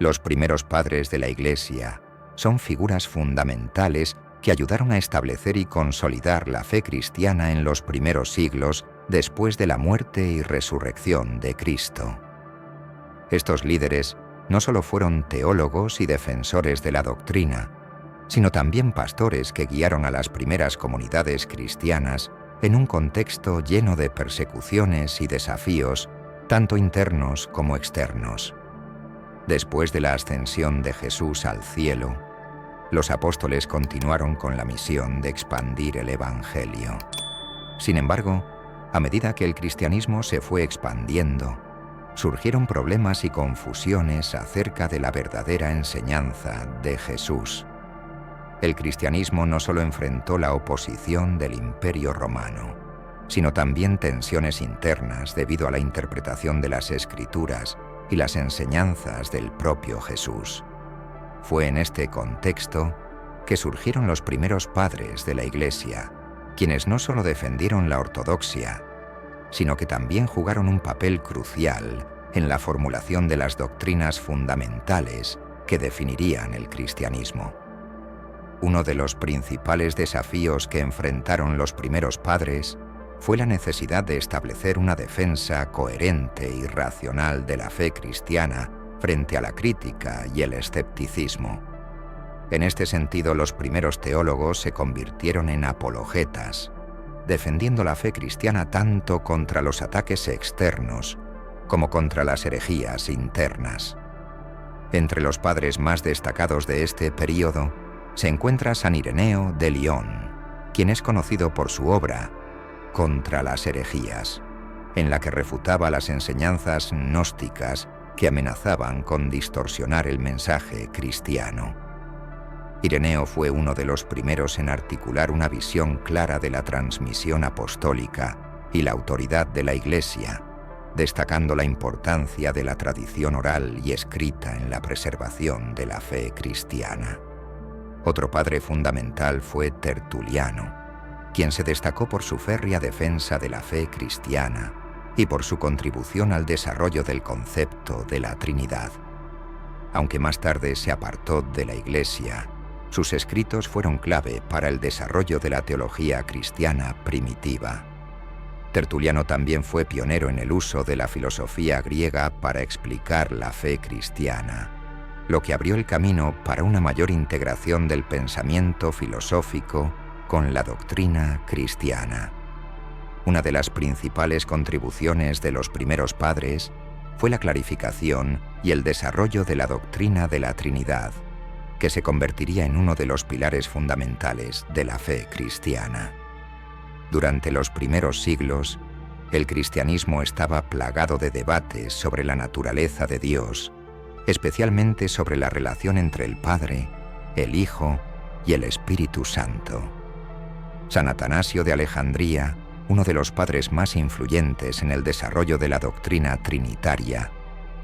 Los primeros padres de la Iglesia son figuras fundamentales que ayudaron a establecer y consolidar la fe cristiana en los primeros siglos después de la muerte y resurrección de Cristo. Estos líderes no solo fueron teólogos y defensores de la doctrina, sino también pastores que guiaron a las primeras comunidades cristianas en un contexto lleno de persecuciones y desafíos, tanto internos como externos. Después de la ascensión de Jesús al cielo, los apóstoles continuaron con la misión de expandir el Evangelio. Sin embargo, a medida que el cristianismo se fue expandiendo, surgieron problemas y confusiones acerca de la verdadera enseñanza de Jesús. El cristianismo no solo enfrentó la oposición del Imperio Romano, sino también tensiones internas debido a la interpretación de las Escrituras y las enseñanzas del propio Jesús. Fue en este contexto que surgieron los primeros padres de la Iglesia, quienes no solo defendieron la ortodoxia, sino que también jugaron un papel crucial en la formulación de las doctrinas fundamentales que definirían el cristianismo. Uno de los principales desafíos que enfrentaron los primeros padres fue la necesidad de establecer una defensa coherente y racional de la fe cristiana frente a la crítica y el escepticismo. En este sentido, los primeros teólogos se convirtieron en apologetas, defendiendo la fe cristiana tanto contra los ataques externos como contra las herejías internas. Entre los padres más destacados de este período se encuentra San Ireneo de Lyon, quien es conocido por su obra Contra las herejías, en la que refutaba las enseñanzas gnósticas que amenazaban con distorsionar el mensaje cristiano. Ireneo fue uno de los primeros en articular una visión clara de la transmisión apostólica y la autoridad de la Iglesia, destacando la importancia de la tradición oral y escrita en la preservación de la fe cristiana. Otro padre fundamental fue Tertuliano, quien se destacó por su férrea defensa de la fe cristiana y por su contribución al desarrollo del concepto de la Trinidad. Aunque más tarde se apartó de la Iglesia, sus escritos fueron clave para el desarrollo de la teología cristiana primitiva. Tertuliano también fue pionero en el uso de la filosofía griega para explicar la fe cristiana, lo que abrió el camino para una mayor integración del pensamiento filosófico con la doctrina cristiana. Una de las principales contribuciones de los primeros padres fue la clarificación y el desarrollo de la doctrina de la Trinidad, que se convertiría en uno de los pilares fundamentales de la fe cristiana. Durante los primeros siglos, el cristianismo estaba plagado de debates sobre la naturaleza de Dios, especialmente sobre la relación entre el Padre, el Hijo y el Espíritu Santo. San Atanasio de Alejandría, uno de los padres más influyentes en el desarrollo de la doctrina trinitaria,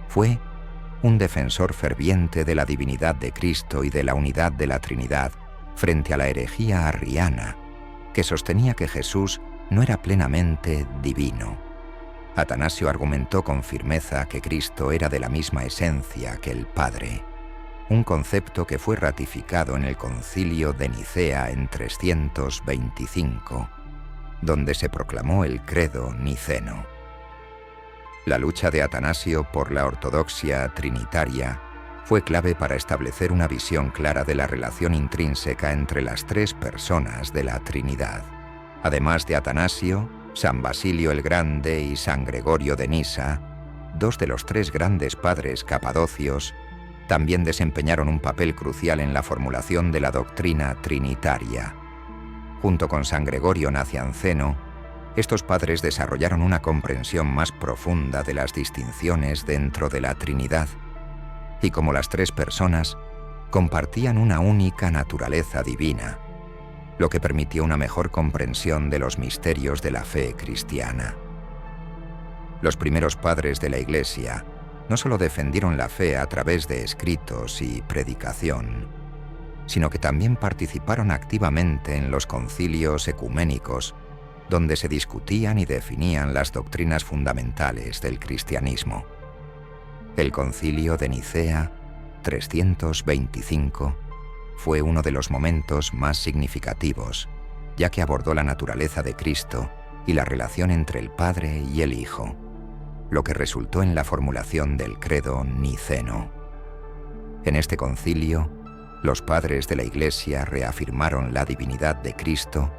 fue un defensor ferviente de la divinidad de Cristo y de la unidad de la Trinidad frente a la herejía arriana, que sostenía que Jesús no era plenamente divino. Atanasio argumentó con firmeza que Cristo era de la misma esencia que el Padre, un concepto que fue ratificado en el Concilio de Nicea en 325, donde se proclamó el credo niceno. La lucha de Atanasio por la ortodoxia trinitaria fue clave para establecer una visión clara de la relación intrínseca entre las tres personas de la Trinidad. Además de Atanasio, San Basilio el Grande y San Gregorio de Nisa, dos de los tres grandes padres capadocios, también desempeñaron un papel crucial en la formulación de la doctrina trinitaria. Junto con San Gregorio Nacianceno, estos padres desarrollaron una comprensión más profunda de las distinciones dentro de la Trinidad, y como las tres personas compartían una única naturaleza divina, lo que permitió una mejor comprensión de los misterios de la fe cristiana. Los primeros padres de la Iglesia no solo defendieron la fe a través de escritos y predicación, sino que también participaron activamente en los concilios ecuménicos, donde se discutían y definían las doctrinas fundamentales del cristianismo. El Concilio de Nicea 325, fue uno de los momentos más significativos, ya que abordó la naturaleza de Cristo y la relación entre el Padre y el Hijo, lo que resultó en la formulación del credo niceno. En este concilio, los padres de la Iglesia reafirmaron la divinidad de Cristo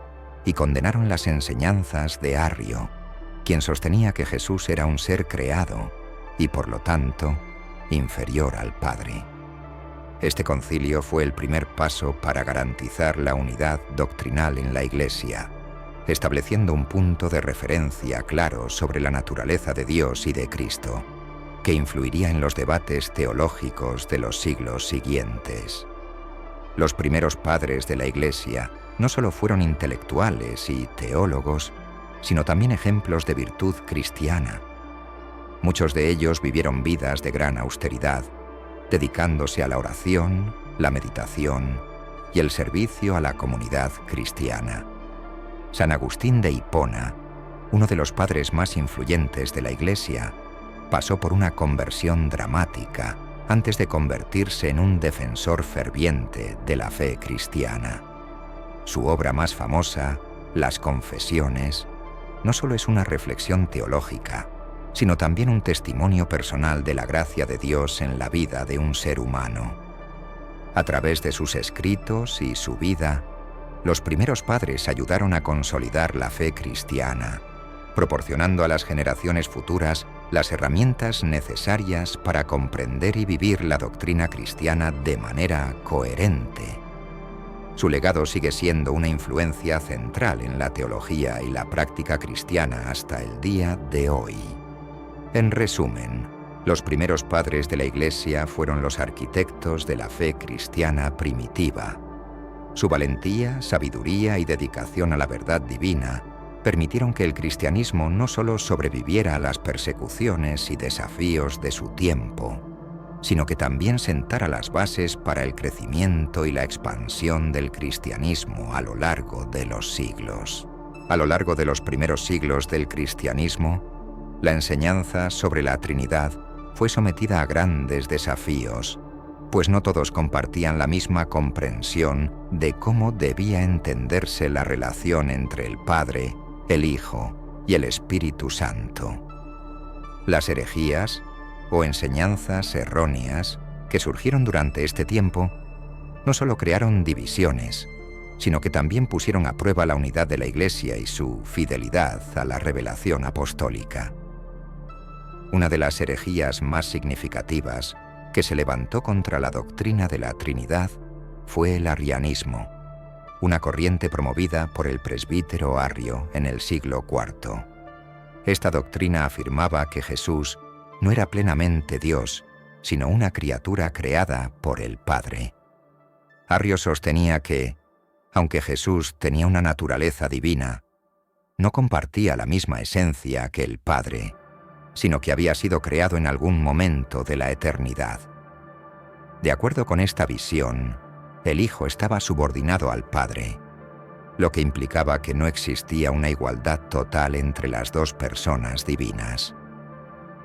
y condenaron las enseñanzas de Arrio, quien sostenía que Jesús era un ser creado y, por lo tanto, inferior al Padre. Este concilio fue el primer paso para garantizar la unidad doctrinal en la Iglesia, estableciendo un punto de referencia claro sobre la naturaleza de Dios y de Cristo, que influiría en los debates teológicos de los siglos siguientes. Los primeros padres de la Iglesia no solo fueron intelectuales y teólogos, sino también ejemplos de virtud cristiana. Muchos de ellos vivieron vidas de gran austeridad, dedicándose a la oración, la meditación y el servicio a la comunidad cristiana. San Agustín de Hipona, uno de los padres más influyentes de la Iglesia, pasó por una conversión dramática antes de convertirse en un defensor ferviente de la fe cristiana. Su obra más famosa, Las Confesiones, no solo es una reflexión teológica, sino también un testimonio personal de la gracia de Dios en la vida de un ser humano. A través de sus escritos y su vida, los primeros padres ayudaron a consolidar la fe cristiana, proporcionando a las generaciones futuras las herramientas necesarias para comprender y vivir la doctrina cristiana de manera coherente. Su legado sigue siendo una influencia central en la teología y la práctica cristiana hasta el día de hoy. En resumen, los primeros padres de la Iglesia fueron los arquitectos de la fe cristiana primitiva. Su valentía, sabiduría y dedicación a la verdad divina permitieron que el cristianismo no solo sobreviviera a las persecuciones y desafíos de su tiempo, sino que también sentara las bases para el crecimiento y la expansión del cristianismo a lo largo de los siglos. A lo largo de los primeros siglos del cristianismo, la enseñanza sobre la Trinidad fue sometida a grandes desafíos, pues no todos compartían la misma comprensión de cómo debía entenderse la relación entre el Padre, el Hijo y el Espíritu Santo. Las herejías, o enseñanzas erróneas, que surgieron durante este tiempo, no solo crearon divisiones, sino que también pusieron a prueba la unidad de la Iglesia y su fidelidad a la revelación apostólica. Una de las herejías más significativas que se levantó contra la doctrina de la Trinidad fue el arrianismo, una corriente promovida por el presbítero Arrio en el siglo IV. Esta doctrina afirmaba que Jesús no era plenamente Dios, sino una criatura creada por el Padre. Arrio sostenía que, aunque Jesús tenía una naturaleza divina, no compartía la misma esencia que el Padre, sino que había sido creado en algún momento de la eternidad. De acuerdo con esta visión, el Hijo estaba subordinado al Padre, lo que implicaba que no existía una igualdad total entre las dos personas divinas.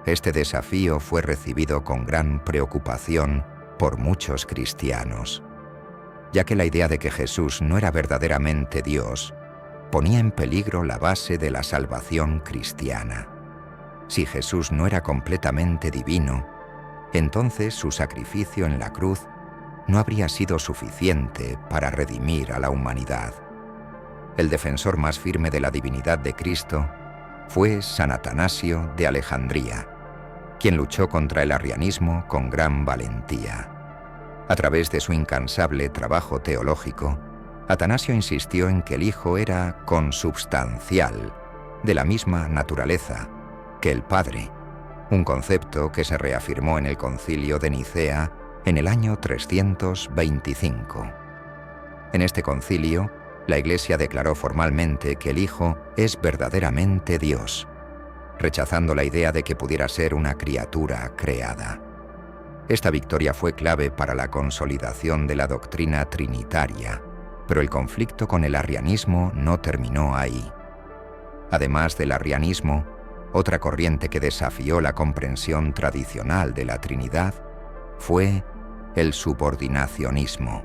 Este desafío fue recibido con gran preocupación por muchos cristianos, ya que la idea de que Jesús no era verdaderamente Dios ponía en peligro la base de la salvación cristiana. Si Jesús no era completamente divino, entonces su sacrificio en la cruz no habría sido suficiente para redimir a la humanidad. El defensor más firme de la divinidad de Cristo fue San Atanasio de Alejandría, quien luchó contra el arrianismo con gran valentía. A través de su incansable trabajo teológico, Atanasio insistió en que el Hijo era consubstancial, de la misma naturaleza que el Padre, un concepto que se reafirmó en el Concilio de Nicea en el año 325. En este concilio, la Iglesia declaró formalmente que el Hijo es verdaderamente Dios, rechazando la idea de que pudiera ser una criatura creada. Esta victoria fue clave para la consolidación de la doctrina trinitaria, pero el conflicto con el arrianismo no terminó ahí. Además del arrianismo, otra corriente que desafió la comprensión tradicional de la Trinidad fue el subordinacionismo.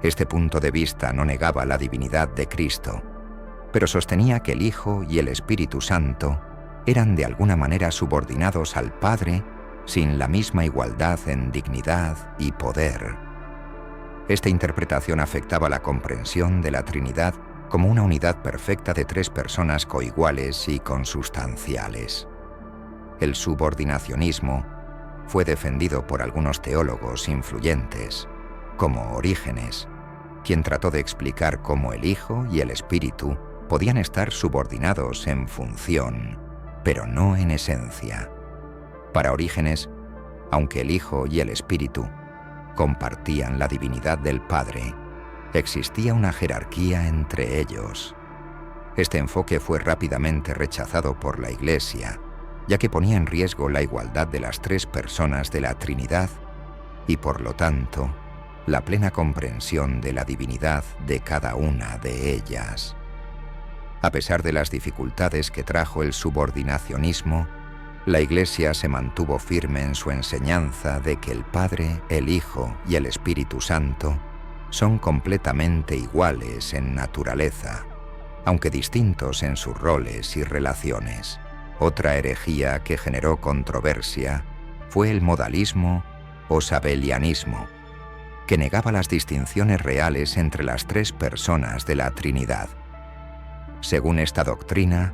Este punto de vista no negaba la divinidad de Cristo, pero sostenía que el Hijo y el Espíritu Santo eran de alguna manera subordinados al Padre sin la misma igualdad en dignidad y poder. Esta interpretación afectaba la comprensión de la Trinidad como una unidad perfecta de tres personas coiguales y consustanciales. El subordinacionismo fue defendido por algunos teólogos influyentes, como Orígenes, quien trató de explicar cómo el Hijo y el Espíritu podían estar subordinados en función, pero no en esencia. Para Orígenes, aunque el Hijo y el Espíritu compartían la divinidad del Padre, existía una jerarquía entre ellos. Este enfoque fue rápidamente rechazado por la Iglesia, ya que ponía en riesgo la igualdad de las tres personas de la Trinidad y, por lo tanto, la plena comprensión de la divinidad de cada una de ellas. A pesar de las dificultades que trajo el subordinacionismo, la Iglesia se mantuvo firme en su enseñanza de que el Padre, el Hijo y el Espíritu Santo son completamente iguales en naturaleza, aunque distintos en sus roles y relaciones. Otra herejía que generó controversia fue el modalismo o sabelianismo, que negaba las distinciones reales entre las tres personas de la Trinidad. Según esta doctrina,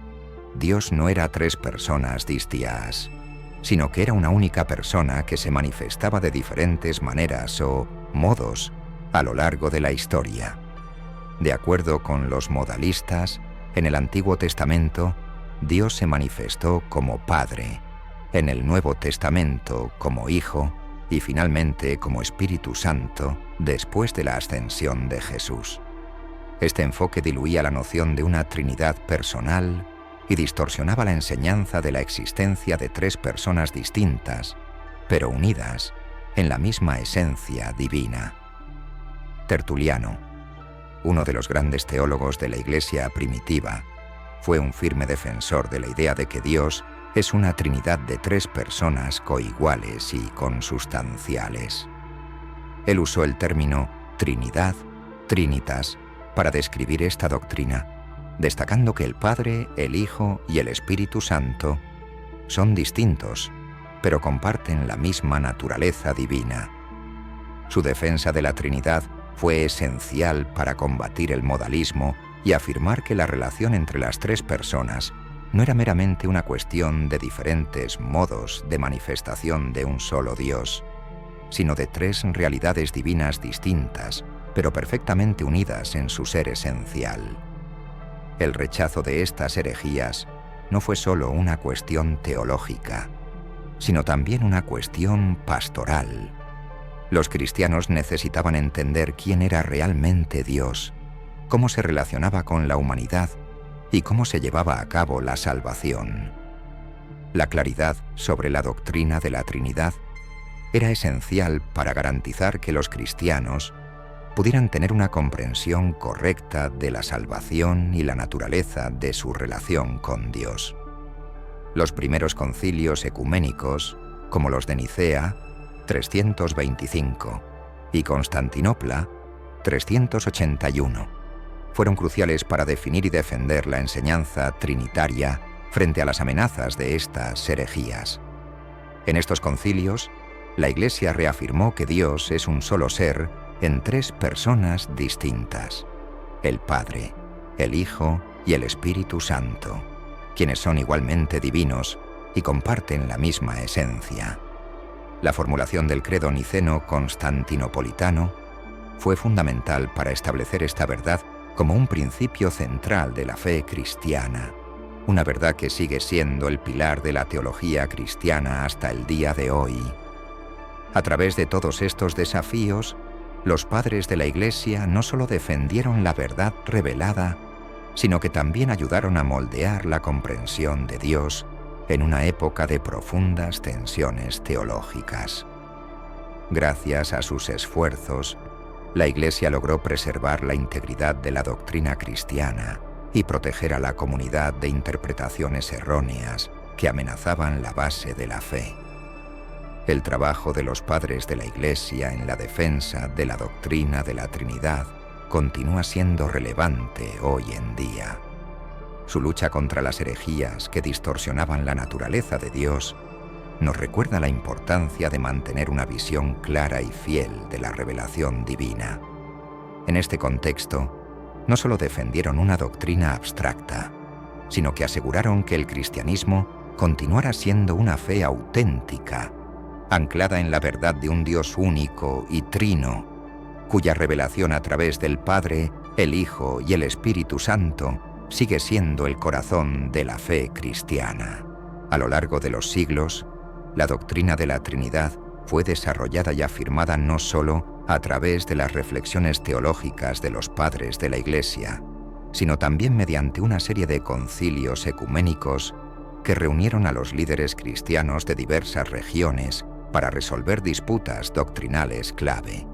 Dios no era tres personas distintas, sino que era una única persona que se manifestaba de diferentes maneras o modos a lo largo de la historia. De acuerdo con los modalistas, en el Antiguo Testamento, Dios se manifestó como Padre, en el Nuevo Testamento como Hijo y finalmente como Espíritu Santo después de la ascensión de Jesús. Este enfoque diluía la noción de una Trinidad personal y distorsionaba la enseñanza de la existencia de tres personas distintas, pero unidas en la misma esencia divina. Tertuliano, uno de los grandes teólogos de la Iglesia primitiva, fue un firme defensor de la idea de que Dios es una Trinidad de tres personas coiguales y consustanciales. Él usó el término Trinidad, Trinitas, para describir esta doctrina, destacando que el Padre, el Hijo y el Espíritu Santo son distintos, pero comparten la misma naturaleza divina. Su defensa de la Trinidad fue esencial para combatir el modalismo y afirmar que la relación entre las tres personas no era meramente una cuestión de diferentes modos de manifestación de un solo Dios, sino de tres realidades divinas distintas, pero perfectamente unidas en su ser esencial. El rechazo de estas herejías no fue solo una cuestión teológica, sino también una cuestión pastoral. Los cristianos necesitaban entender quién era realmente Dios, cómo se relacionaba con la humanidad y cómo se llevaba a cabo la salvación. La claridad sobre la doctrina de la Trinidad era esencial para garantizar que los cristianos pudieran tener una comprensión correcta de la salvación y la naturaleza de su relación con Dios. Los primeros concilios ecuménicos, como los de Nicea, 325, y Constantinopla, 381, fueron cruciales para definir y defender la enseñanza trinitaria frente a las amenazas de estas herejías. En estos concilios, la Iglesia reafirmó que Dios es un solo ser en tres personas distintas: el Padre, el Hijo y el Espíritu Santo, quienes son igualmente divinos y comparten la misma esencia. La formulación del credo niceno-constantinopolitano fue fundamental para establecer esta verdad como un principio central de la fe cristiana, una verdad que sigue siendo el pilar de la teología cristiana hasta el día de hoy. A través de todos estos desafíos, los padres de la Iglesia no solo defendieron la verdad revelada, sino que también ayudaron a moldear la comprensión de Dios en una época de profundas tensiones teológicas. Gracias a sus esfuerzos, la Iglesia logró preservar la integridad de la doctrina cristiana y proteger a la comunidad de interpretaciones erróneas que amenazaban la base de la fe. El trabajo de los padres de la Iglesia en la defensa de la doctrina de la Trinidad continúa siendo relevante hoy en día. Su lucha contra las herejías que distorsionaban la naturaleza de Dios nos recuerda la importancia de mantener una visión clara y fiel de la revelación divina. En este contexto, no solo defendieron una doctrina abstracta, sino que aseguraron que el cristianismo continuara siendo una fe auténtica, anclada en la verdad de un Dios único y trino, cuya revelación a través del Padre, el Hijo y el Espíritu Santo sigue siendo el corazón de la fe cristiana. A lo largo de los siglos, la doctrina de la Trinidad fue desarrollada y afirmada no solo a través de las reflexiones teológicas de los padres de la Iglesia, sino también mediante una serie de concilios ecuménicos que reunieron a los líderes cristianos de diversas regiones para resolver disputas doctrinales clave.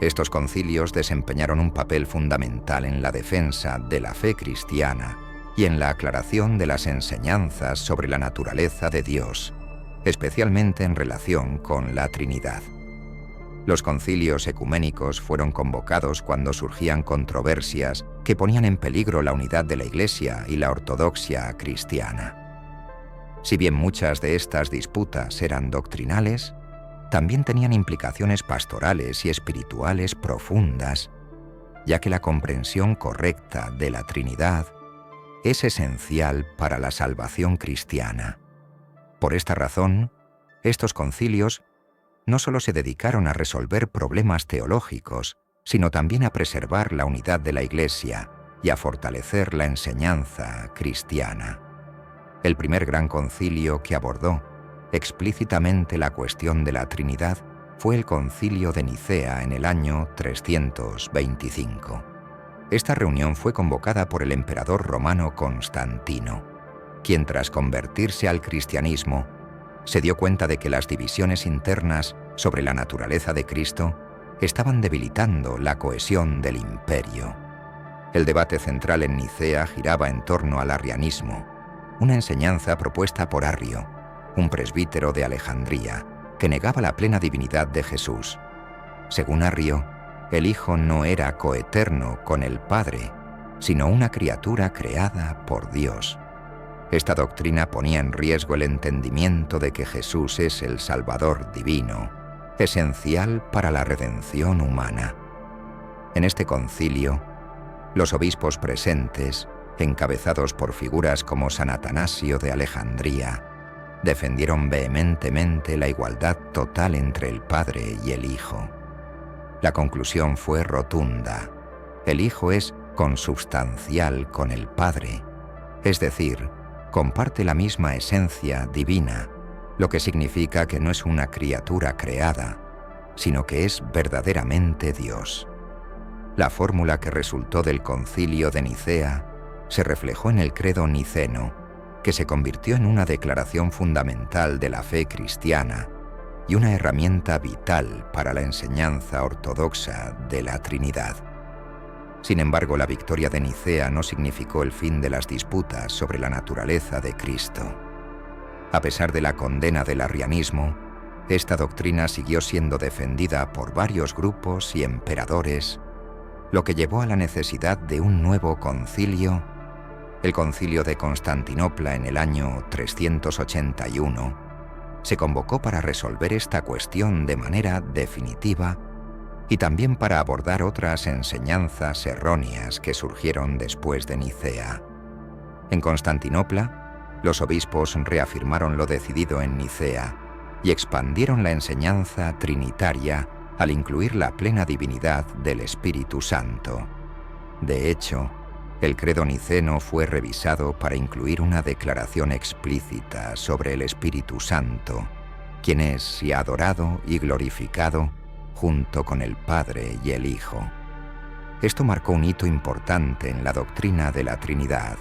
Estos concilios desempeñaron un papel fundamental en la defensa de la fe cristiana y en la aclaración de las enseñanzas sobre la naturaleza de Dios, especialmente en relación con la Trinidad. Los concilios ecuménicos fueron convocados cuando surgían controversias que ponían en peligro la unidad de la Iglesia y la ortodoxia cristiana. Si bien muchas de estas disputas eran doctrinales, también tenían implicaciones pastorales y espirituales profundas, ya que la comprensión correcta de la Trinidad es esencial para la salvación cristiana. Por esta razón, estos concilios no solo se dedicaron a resolver problemas teológicos, sino también a preservar la unidad de la Iglesia y a fortalecer la enseñanza cristiana. El primer gran concilio que abordó explícitamente la cuestión de la Trinidad fue el Concilio de Nicea en el año 325. Esta reunión fue convocada por el emperador romano Constantino, quien tras convertirse al cristianismo, se dio cuenta de que las divisiones internas sobre la naturaleza de Cristo estaban debilitando la cohesión del imperio. El debate central en Nicea giraba en torno al arrianismo, una enseñanza propuesta por Arrio, un presbítero de Alejandría, que negaba la plena divinidad de Jesús. Según Arrio, el Hijo no era coeterno con el Padre, sino una criatura creada por Dios. Esta doctrina ponía en riesgo el entendimiento de que Jesús es el Salvador divino, esencial para la redención humana. En este concilio, los obispos presentes, encabezados por figuras como San Atanasio de Alejandría, defendieron vehementemente la igualdad total entre el Padre y el Hijo. La conclusión fue rotunda. El Hijo es consubstancial con el Padre, es decir, comparte la misma esencia divina, lo que significa que no es una criatura creada, sino que es verdaderamente Dios. La fórmula que resultó del Concilio de Nicea se reflejó en el credo niceno, que se convirtió en una declaración fundamental de la fe cristiana y una herramienta vital para la enseñanza ortodoxa de la Trinidad. Sin embargo, la victoria de Nicea no significó el fin de las disputas sobre la naturaleza de Cristo. A pesar de la condena del arrianismo, esta doctrina siguió siendo defendida por varios grupos y emperadores, lo que llevó a la necesidad de un nuevo concilio, el Concilio de Constantinopla en el año 381, se convocó para resolver esta cuestión de manera definitiva y también para abordar otras enseñanzas erróneas que surgieron después de Nicea. En Constantinopla, los obispos reafirmaron lo decidido en Nicea y expandieron la enseñanza trinitaria al incluir la plena divinidad del Espíritu Santo. De hecho, el credo niceno fue revisado para incluir una declaración explícita sobre el Espíritu Santo, quien es y adorado y glorificado junto con el Padre y el Hijo. Esto marcó un hito importante en la doctrina de la Trinidad,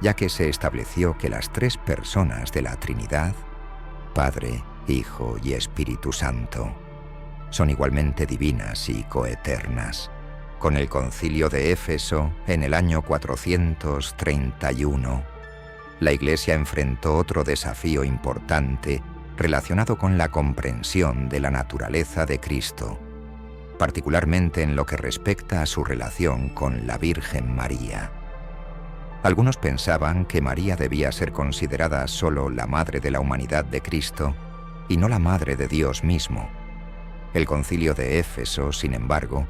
ya que se estableció que las tres personas de la Trinidad, Padre, Hijo y Espíritu Santo, son igualmente divinas y coeternas. Con el Concilio de Éfeso, en el año 431, la Iglesia enfrentó otro desafío importante relacionado con la comprensión de la naturaleza de Cristo, particularmente en lo que respecta a su relación con la Virgen María. Algunos pensaban que María debía ser considerada solo la madre de la humanidad de Cristo y no la madre de Dios mismo. El Concilio de Éfeso, sin embargo,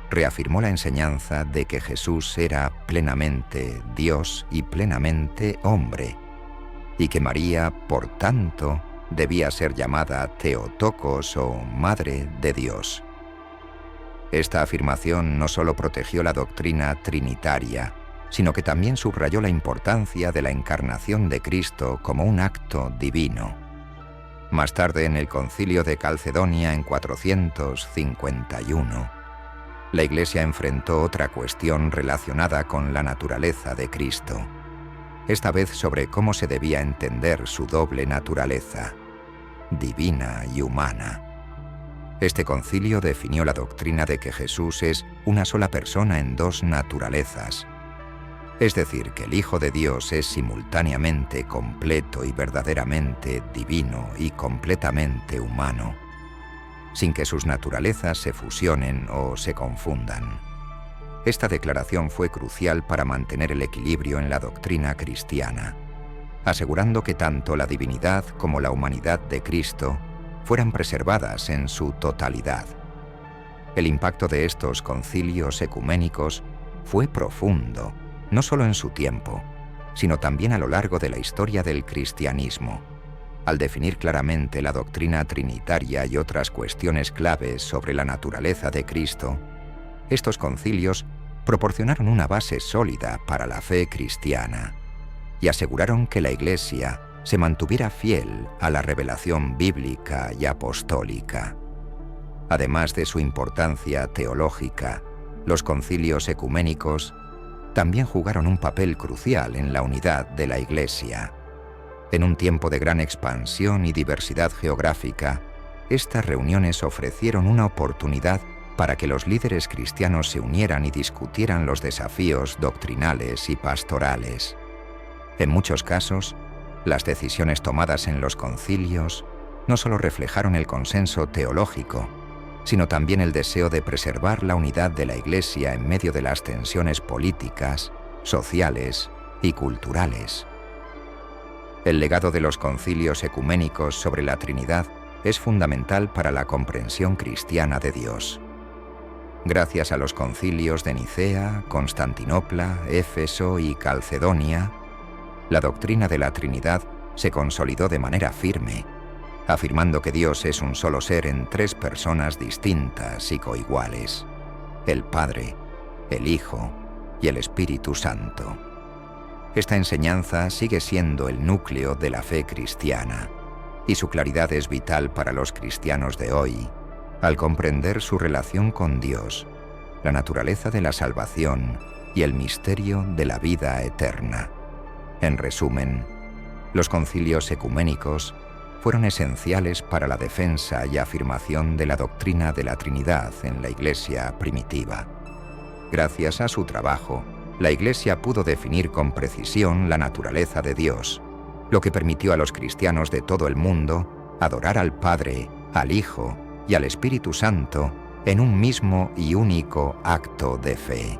reafirmó la enseñanza de que Jesús era plenamente Dios y plenamente hombre, y que María, por tanto, debía ser llamada Theotokos o Madre de Dios. Esta afirmación no solo protegió la doctrina trinitaria, sino que también subrayó la importancia de la encarnación de Cristo como un acto divino. Más tarde, en el Concilio de Calcedonia en 451, la Iglesia enfrentó otra cuestión relacionada con la naturaleza de Cristo, esta vez sobre cómo se debía entender su doble naturaleza, divina y humana. Este concilio definió la doctrina de que Jesús es una sola persona en dos naturalezas, es decir, que el Hijo de Dios es simultáneamente completo y verdaderamente divino y completamente humano, sin que sus naturalezas se fusionen o se confundan. Esta declaración fue crucial para mantener el equilibrio en la doctrina cristiana, asegurando que tanto la divinidad como la humanidad de Cristo fueran preservadas en su totalidad. El impacto de estos concilios ecuménicos fue profundo, no solo en su tiempo, sino también a lo largo de la historia del cristianismo. Al definir claramente la doctrina trinitaria y otras cuestiones claves sobre la naturaleza de Cristo, estos concilios proporcionaron una base sólida para la fe cristiana y aseguraron que la Iglesia se mantuviera fiel a la revelación bíblica y apostólica. Además de su importancia teológica, los concilios ecuménicos también jugaron un papel crucial en la unidad de la Iglesia. En un tiempo de gran expansión y diversidad geográfica, estas reuniones ofrecieron una oportunidad para que los líderes cristianos se unieran y discutieran los desafíos doctrinales y pastorales. En muchos casos, las decisiones tomadas en los concilios no solo reflejaron el consenso teológico, sino también el deseo de preservar la unidad de la Iglesia en medio de las tensiones políticas, sociales y culturales. El legado de los concilios ecuménicos sobre la Trinidad es fundamental para la comprensión cristiana de Dios. Gracias a los concilios de Nicea, Constantinopla, Éfeso y Calcedonia, la doctrina de la Trinidad se consolidó de manera firme, afirmando que Dios es un solo ser en tres personas distintas y coiguales: el Padre, el Hijo y el Espíritu Santo. Esta enseñanza sigue siendo el núcleo de la fe cristiana, y su claridad es vital para los cristianos de hoy, al comprender su relación con Dios, la naturaleza de la salvación y el misterio de la vida eterna. En resumen, los concilios ecuménicos fueron esenciales para la defensa y afirmación de la doctrina de la Trinidad en la Iglesia primitiva. Gracias a su trabajo, la Iglesia pudo definir con precisión la naturaleza de Dios, lo que permitió a los cristianos de todo el mundo adorar al Padre, al Hijo y al Espíritu Santo en un mismo y único acto de fe.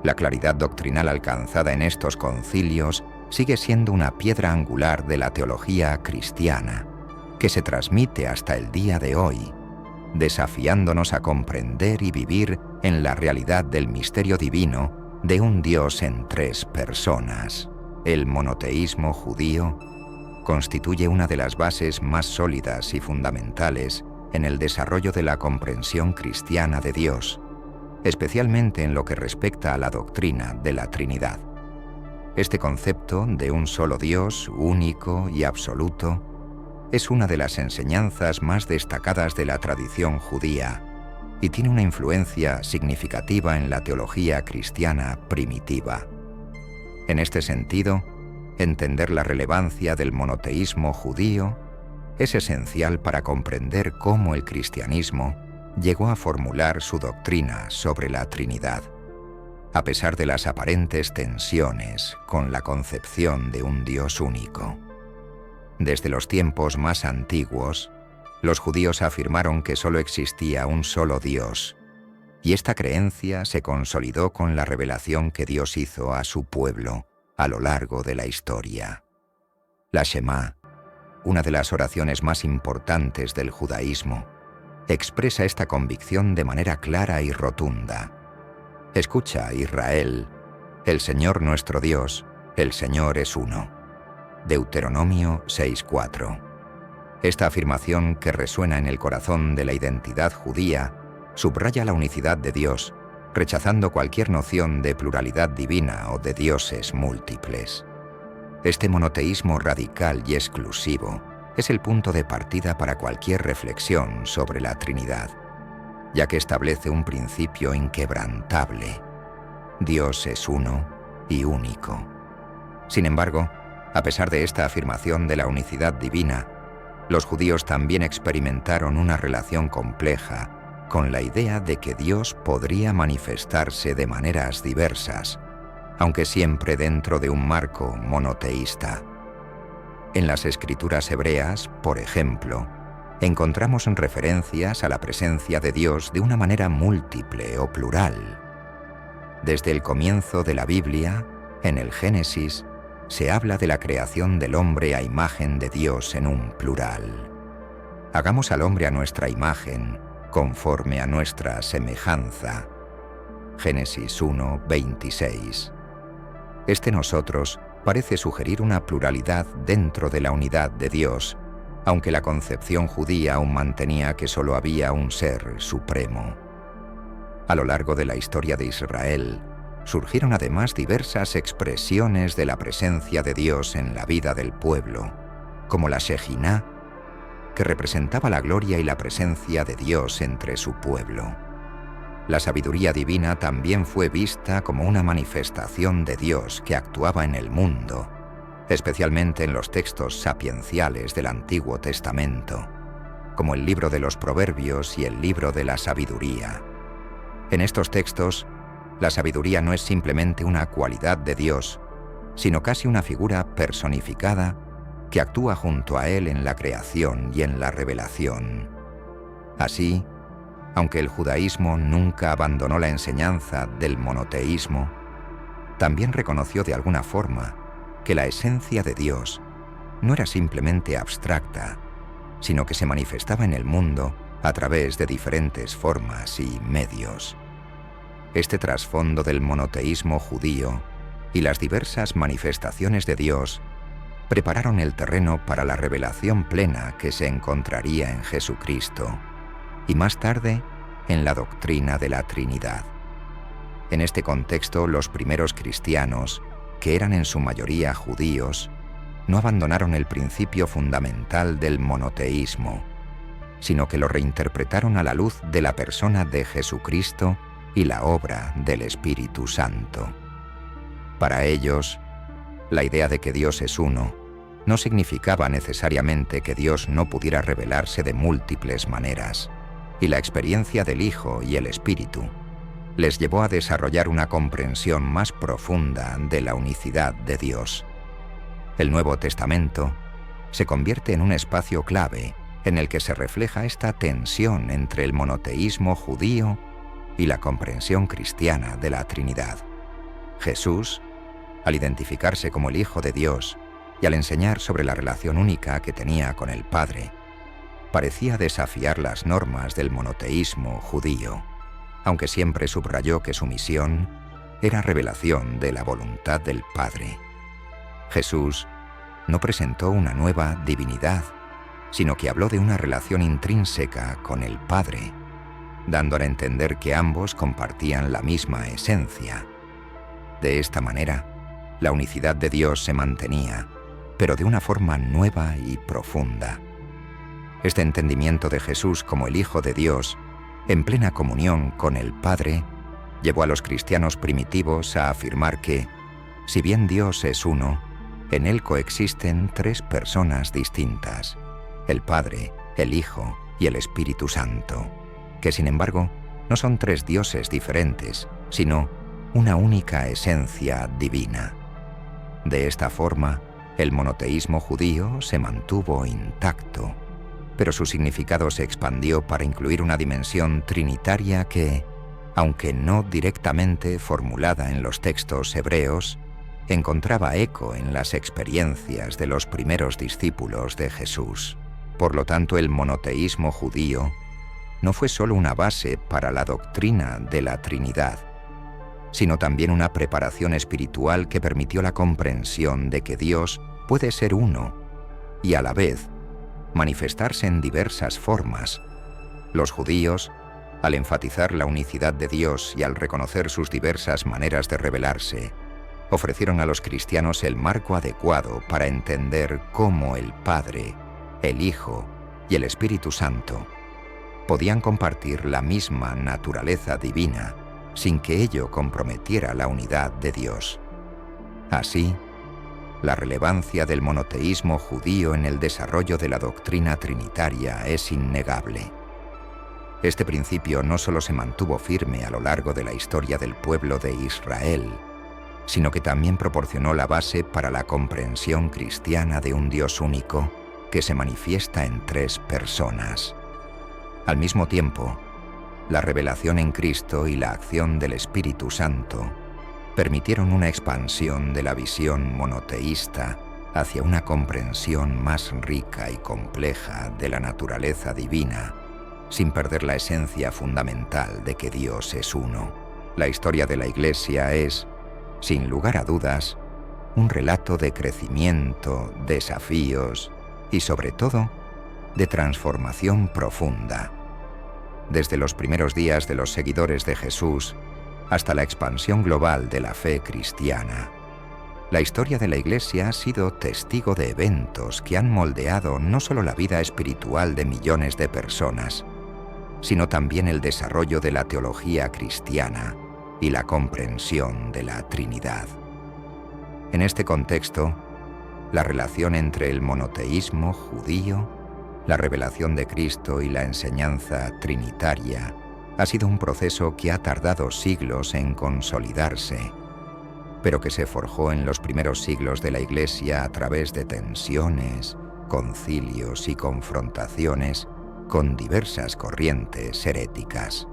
La claridad doctrinal alcanzada en estos concilios sigue siendo una piedra angular de la teología cristiana, que se transmite hasta el día de hoy, desafiándonos a comprender y vivir en la realidad del misterio divino de un Dios en tres personas. El monoteísmo judío constituye una de las bases más sólidas y fundamentales en el desarrollo de la comprensión cristiana de Dios, especialmente en lo que respecta a la doctrina de la Trinidad. Este concepto de un solo Dios, único y absoluto, es una de las enseñanzas más destacadas de la tradición judía y tiene una influencia significativa en la teología cristiana primitiva. En este sentido, entender la relevancia del monoteísmo judío es esencial para comprender cómo el cristianismo llegó a formular su doctrina sobre la Trinidad, a pesar de las aparentes tensiones con la concepción de un Dios único. Desde los tiempos más antiguos, los judíos afirmaron que solo existía un solo Dios, y esta creencia se consolidó con la revelación que Dios hizo a su pueblo a lo largo de la historia. La Shema, una de las oraciones más importantes del judaísmo, expresa esta convicción de manera clara y rotunda. Escucha, Israel, el Señor nuestro Dios, el Señor es uno. Deuteronomio 6:4. Esta afirmación, que resuena en el corazón de la identidad judía, subraya la unicidad de Dios, rechazando cualquier noción de pluralidad divina o de dioses múltiples. Este monoteísmo radical y exclusivo es el punto de partida para cualquier reflexión sobre la Trinidad, ya que establece un principio inquebrantable. Dios es uno y único. Sin embargo, a pesar de esta afirmación de la unicidad divina, los judíos también experimentaron una relación compleja con la idea de que Dios podría manifestarse de maneras diversas, aunque siempre dentro de un marco monoteísta. En las escrituras hebreas, por ejemplo, encontramos referencias a la presencia de Dios de una manera múltiple o plural. Desde el comienzo de la Biblia, en el Génesis, se habla de la creación del hombre a imagen de Dios en un plural. Hagamos al hombre a nuestra imagen, conforme a nuestra semejanza. Génesis 1:26. Este nosotros parece sugerir una pluralidad dentro de la unidad de Dios, aunque la concepción judía aún mantenía que solo había un ser supremo. A lo largo de la historia de Israel, surgieron además diversas expresiones de la presencia de Dios en la vida del pueblo, como la Shejiná, que representaba la gloria y la presencia de Dios entre su pueblo. La sabiduría divina también fue vista como una manifestación de Dios que actuaba en el mundo, especialmente en los textos sapienciales del Antiguo Testamento, como el libro de los Proverbios y el libro de la Sabiduría. En estos textos, la sabiduría no es simplemente una cualidad de Dios, sino casi una figura personificada que actúa junto a Él en la creación y en la revelación. Así, aunque el judaísmo nunca abandonó la enseñanza del monoteísmo, también reconoció de alguna forma que la esencia de Dios no era simplemente abstracta, sino que se manifestaba en el mundo a través de diferentes formas y medios. Este trasfondo del monoteísmo judío y las diversas manifestaciones de Dios prepararon el terreno para la revelación plena que se encontraría en Jesucristo, y más tarde en la doctrina de la Trinidad. En este contexto, los primeros cristianos, que eran en su mayoría judíos, no abandonaron el principio fundamental del monoteísmo, sino que lo reinterpretaron a la luz de la persona de Jesucristo y la obra del Espíritu Santo. Para ellos, la idea de que Dios es uno no significaba necesariamente que Dios no pudiera revelarse de múltiples maneras, y la experiencia del Hijo y el Espíritu les llevó a desarrollar una comprensión más profunda de la unicidad de Dios. El Nuevo Testamento se convierte en un espacio clave en el que se refleja esta tensión entre el monoteísmo judío y la comprensión cristiana de la Trinidad. Jesús, al identificarse como el Hijo de Dios y al enseñar sobre la relación única que tenía con el Padre, parecía desafiar las normas del monoteísmo judío, aunque siempre subrayó que su misión era revelación de la voluntad del Padre. Jesús no presentó una nueva divinidad, sino que habló de una relación intrínseca con el Padre, dando a entender que ambos compartían la misma esencia. De esta manera, la unicidad de Dios se mantenía, pero de una forma nueva y profunda. Este entendimiento de Jesús como el Hijo de Dios, en plena comunión con el Padre, llevó a los cristianos primitivos a afirmar que, si bien Dios es uno, en Él coexisten tres personas distintas: el Padre, el Hijo y el Espíritu Santo, que sin embargo no son tres dioses diferentes, sino una única esencia divina. De esta forma, El monoteísmo judío se mantuvo intacto, pero su significado se expandió para incluir una dimensión trinitaria que, aunque no directamente formulada en los textos hebreos, encontraba eco en las experiencias de los primeros discípulos de Jesús. Por lo tanto, el monoteísmo judío no fue solo una base para la doctrina de la Trinidad, sino también una preparación espiritual que permitió la comprensión de que Dios puede ser uno y a la vez manifestarse en diversas formas. Los judíos, al enfatizar la unicidad de Dios y al reconocer sus diversas maneras de revelarse, ofrecieron a los cristianos el marco adecuado para entender cómo el Padre, el Hijo y el Espíritu Santo podían compartir la misma naturaleza divina sin que ello comprometiera la unidad de Dios. Así, la relevancia del monoteísmo judío en el desarrollo de la doctrina trinitaria es innegable. Este principio no solo se mantuvo firme a lo largo de la historia del pueblo de Israel, sino que también proporcionó la base para la comprensión cristiana de un Dios único que se manifiesta en 3 personas. Al mismo tiempo, la revelación en Cristo y la acción del Espíritu Santo permitieron una expansión de la visión monoteísta hacia una comprensión más rica y compleja de la naturaleza divina, sin perder la esencia fundamental de que Dios es uno. La historia de la Iglesia es, sin lugar a dudas, un relato de crecimiento, desafíos y, sobre todo, de transformación profunda. Desde los primeros días de los seguidores de Jesús hasta la expansión global de la fe cristiana, la historia de la Iglesia ha sido testigo de eventos que han moldeado no solo la vida espiritual de millones de personas, sino también el desarrollo de la teología cristiana y la comprensión de la Trinidad. En este contexto, la relación entre el monoteísmo judío, la revelación de Cristo y la enseñanza trinitaria ha sido un proceso que ha tardado siglos en consolidarse, pero que se forjó en los primeros siglos de la Iglesia a través de tensiones, concilios y confrontaciones con diversas corrientes heréticas.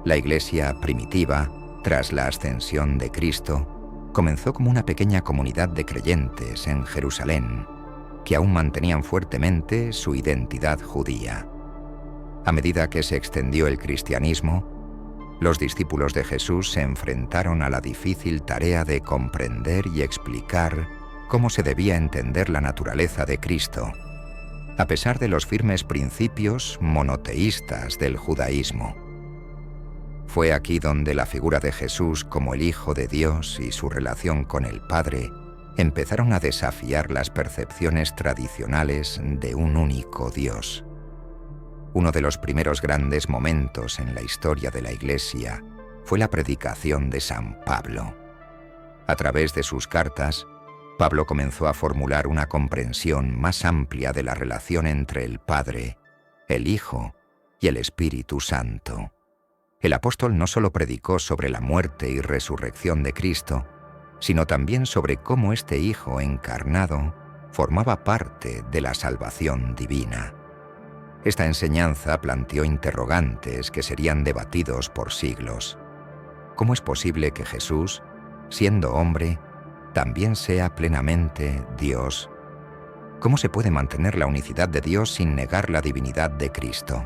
La Iglesia primitiva, tras la ascensión de Cristo, comenzó como una pequeña comunidad de creyentes en Jerusalén, que aún mantenían fuertemente su identidad judía. A medida que se extendió el cristianismo, los discípulos de Jesús se enfrentaron a la difícil tarea de comprender y explicar cómo se debía entender la naturaleza de Cristo, a pesar de los firmes principios monoteístas del judaísmo. Fue aquí donde la figura de Jesús como el Hijo de Dios y su relación con el Padre empezaron a desafiar las percepciones tradicionales de un único Dios. Uno de los primeros grandes momentos en la historia de la Iglesia fue la predicación de San Pablo. A través de sus cartas, Pablo comenzó a formular una comprensión más amplia de la relación entre el Padre, el Hijo y el Espíritu Santo. El apóstol no solo predicó sobre la muerte y resurrección de Cristo, sino también sobre cómo este Hijo encarnado formaba parte de la salvación divina. Esta enseñanza planteó interrogantes que serían debatidos por siglos. ¿Cómo es posible que Jesús, siendo hombre, también sea plenamente Dios? ¿Cómo se puede mantener la unicidad de Dios sin negar la divinidad de Cristo?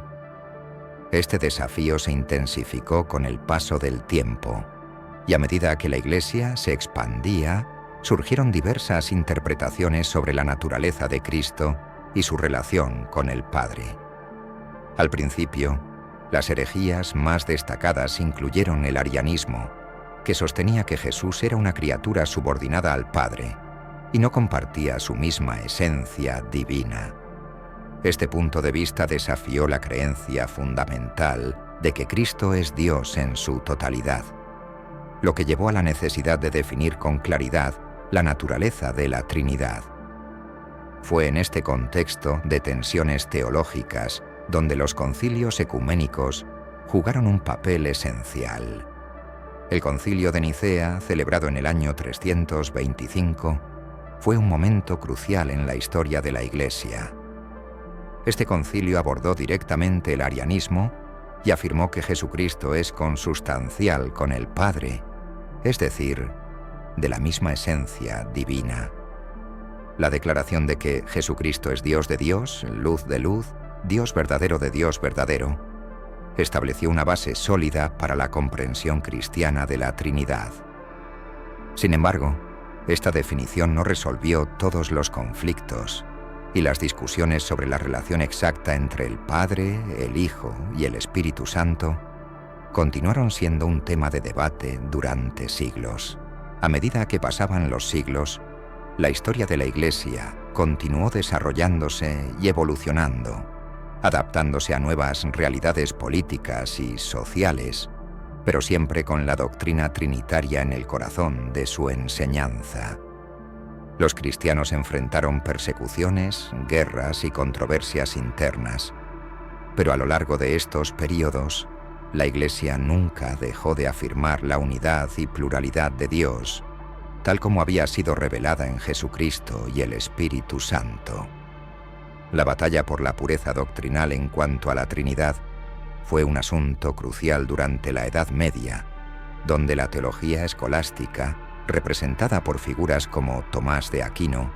Este desafío se intensificó con el paso del tiempo, y a medida que la Iglesia se expandía, surgieron diversas interpretaciones sobre la naturaleza de Cristo y su relación con el Padre. Al principio, las herejías más destacadas incluyeron el arianismo, que sostenía que Jesús era una criatura subordinada al Padre y no compartía su misma esencia divina. Este punto de vista desafió la creencia fundamental de que Cristo es Dios en su totalidad, lo que llevó a la necesidad de definir con claridad la naturaleza de la Trinidad. Fue en este contexto de tensiones teológicas donde los concilios ecuménicos jugaron un papel esencial. El Concilio de Nicea, celebrado en el año 325, fue un momento crucial en la historia de la Iglesia. Este concilio abordó directamente el arianismo y afirmó que Jesucristo es consustancial con el Padre, es decir, de la misma esencia divina. La declaración de que Jesucristo es Dios de Dios, luz de luz, Dios verdadero de Dios verdadero, estableció una base sólida para la comprensión cristiana de la Trinidad. Sin embargo, esta definición no resolvió todos los conflictos y las discusiones sobre la relación exacta entre el Padre, el Hijo y el Espíritu Santo continuaron siendo un tema de debate durante siglos. A medida que pasaban los siglos, la historia de la Iglesia continuó desarrollándose y evolucionando, adaptándose a nuevas realidades políticas y sociales, pero siempre con la doctrina trinitaria en el corazón de su enseñanza. Los cristianos enfrentaron persecuciones, guerras y controversias internas, pero a lo largo de estos períodos, la Iglesia nunca dejó de afirmar la unidad y pluralidad de Dios, tal como había sido revelada en Jesucristo y el Espíritu Santo. La batalla por la pureza doctrinal en cuanto a la Trinidad fue un asunto crucial durante la Edad Media, donde la teología escolástica, representada por figuras como Tomás de Aquino,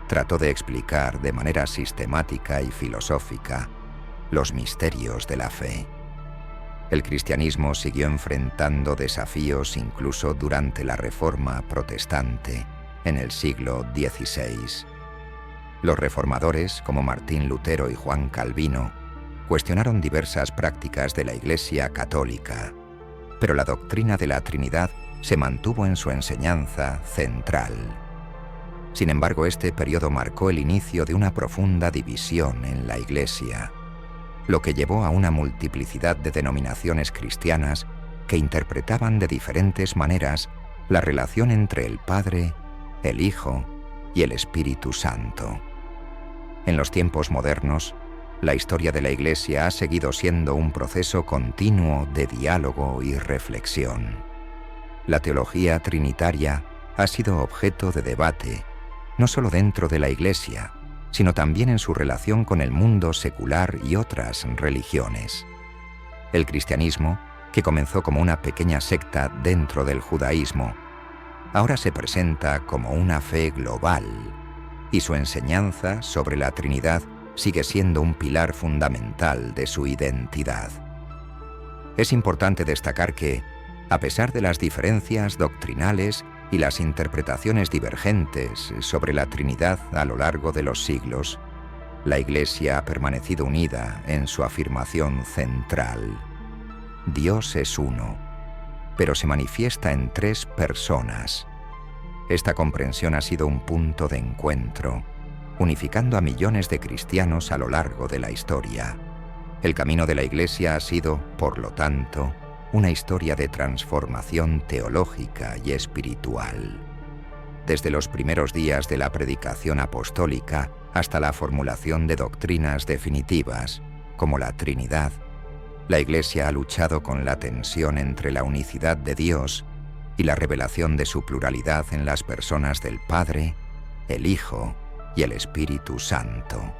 trató de explicar de manera sistemática y filosófica los misterios de la fe. El cristianismo siguió enfrentando desafíos incluso durante la Reforma protestante en el siglo XVI. Los reformadores, como Martín Lutero y Juan Calvino, cuestionaron diversas prácticas de la Iglesia católica, pero la doctrina de la Trinidad se mantuvo en su enseñanza central. Sin embargo, este periodo marcó el inicio de una profunda división en la Iglesia, lo que llevó a una multiplicidad de denominaciones cristianas que interpretaban de diferentes maneras la relación entre el Padre, el Hijo y el Espíritu Santo. En los tiempos modernos, la historia de la Iglesia ha seguido siendo un proceso continuo de diálogo y reflexión. La teología trinitaria ha sido objeto de debate, no solo dentro de la Iglesia, sino también en su relación con el mundo secular y otras religiones. El cristianismo, que comenzó como una pequeña secta dentro del judaísmo, ahora se presenta como una fe global, y su enseñanza sobre la Trinidad sigue siendo un pilar fundamental de su identidad. Es importante destacar que, a pesar de las diferencias doctrinales y las interpretaciones divergentes sobre la Trinidad a lo largo de los siglos, la Iglesia ha permanecido unida en su afirmación central. Dios es uno, pero se manifiesta en tres personas. Esta comprensión ha sido un punto de encuentro, unificando a millones de cristianos a lo largo de la historia. El camino de la Iglesia ha sido, por lo tanto, una historia de transformación teológica y espiritual. Desde los primeros días de la predicación apostólica hasta la formulación de doctrinas definitivas, como la Trinidad, la Iglesia ha luchado con la tensión entre la unicidad de Dios y la revelación de su pluralidad en las personas del Padre, el Hijo y el Espíritu Santo.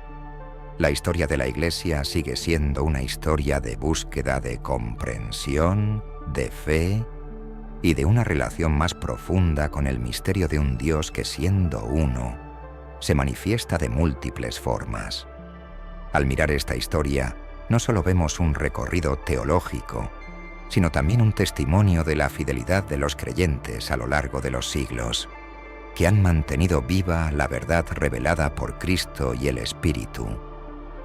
La historia de la Iglesia sigue siendo una historia de búsqueda de comprensión, de fe y de una relación más profunda con el misterio de un Dios que, siendo uno, se manifiesta de múltiples formas. Al mirar esta historia, no solo vemos un recorrido teológico, sino también un testimonio de la fidelidad de los creyentes a lo largo de los siglos, que han mantenido viva la verdad revelada por Cristo y el Espíritu,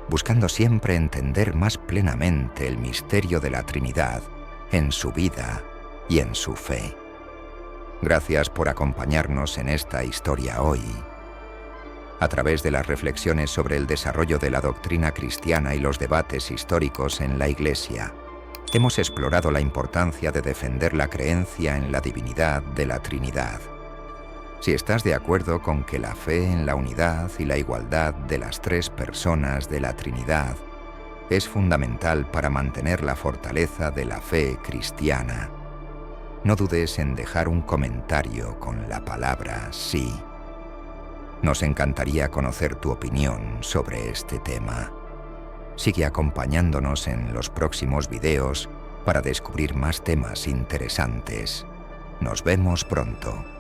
buscando siempre entender más plenamente el misterio de la Trinidad en su vida y en su fe. Gracias por acompañarnos en esta historia hoy. A través de las reflexiones sobre el desarrollo de la doctrina cristiana y los debates históricos en la Iglesia, hemos explorado la importancia de defender la creencia en la divinidad de la Trinidad. Si estás de acuerdo con que la fe en la unidad y la igualdad de las tres personas de la Trinidad es fundamental para mantener la fortaleza de la fe cristiana, no dudes en dejar un comentario con la palabra sí. Nos encantaría conocer tu opinión sobre este tema. Sigue acompañándonos en los próximos videos para descubrir más temas interesantes. Nos vemos pronto.